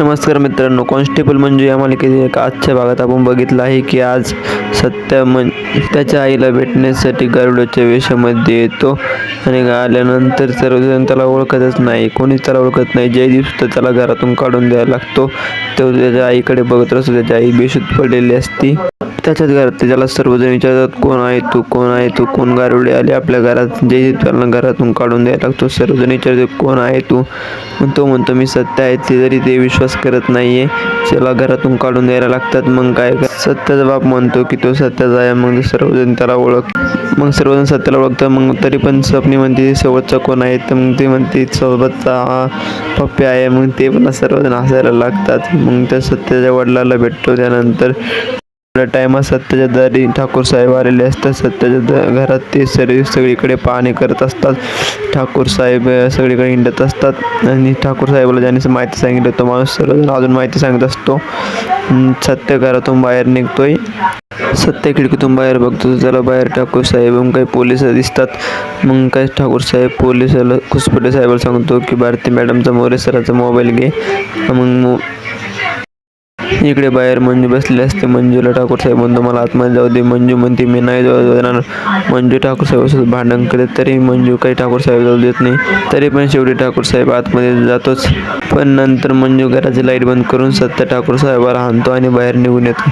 नमस्कार मित्रांनो, कॉन्स्टेबल मंजू या मालिकेतील एका आजच्या भागात आपण बघितलं आहे की आज सत्या त्याच्या आईला भेटण्यासाठी गारुड्याच्या वेशामध्ये येतो आणि आल्यानंतर सर्वजण त्याला ओळखतच नाही, कोणीच त्याला ओळखत नाही. जयदीप सुद्धा त्याला घरातून काढून द्यायला लागतो. तो त्याच्या आईकडे बघत असतो. त्याची आई बेशुद्ध पडलेली असती. त्याच्याच घरात त्याला सर्वजण विचारतात, कोण आहे तू, कोण आहे तू, कोण गारुडे आले आपल्या घरात. जयदीप त्याला घरातून काढून द्यायला लागतो. सर्वजण विचारतात, कोण आहे तू. तो म्हणतो, मी सत्य आहे. तरी ते विश्वास करत नाहीये. त्याला घरातून काढून द्यायला लागतात. मग काय, सत्याचा बाप म्हणतो की तो सत्याचा आहे. मग सर्वजण त्याला मग सर्वजण सत्याला ओळखतात. मग तरी पण स्वप्नी म्हणते सोबतचा कोण आहे. तर मग ते म्हणते सोबतचा पप्पी आहे. मग ते पण सर्वजण हसायला लागतात. मग त्या सत्याच्या वडिलाला भेटतो. त्यानंतर टायमात सत्याच्या दारी ठाकूर साहेब आलेले असतात. सत्याच्या घरात ते सगळीकडे पाहणी करत असतात. ठाकूर साहेब सगळीकडे हिंडत असतात आणि ठाकूर साहेबाला ज्याने माहिती सांगितलं तो माणूस सर्वजण अजून माहिती सांगत असतो. सत्य घरातून बाहेर निघतोय. सत्य खिडकीतून बाहेर बघतो. त्याला बाहेर ठाकूर साहेब काही पोलिस दिसतात. मग काय ठाकूर साहेब पोलिसाला खुसपटे साहेबाला सांगतो की भारती मॅडमचा मोरे सराचा मोबाईल घे. मग इकडे बाहेर मंजू बसलेली असते. मंजूला ठाकूर साहेब म्हणतो, मला आतमध्ये जाऊ दे. मंजू म्हणते, मी नाही जाणार. मंजू ठाकूर साहेबासोबत भांडण करत, तरी मंजू काही ठाकूर साहेब जाऊ देत नाही. तरी पण शेवटी ठाकूर साहेब आतमध्ये जातोच. पण नंतर मंजू घराची लाईट बंद करून सत्य ठाकूर साहेबाला हाणतो आणि बाहेर निघून येतो.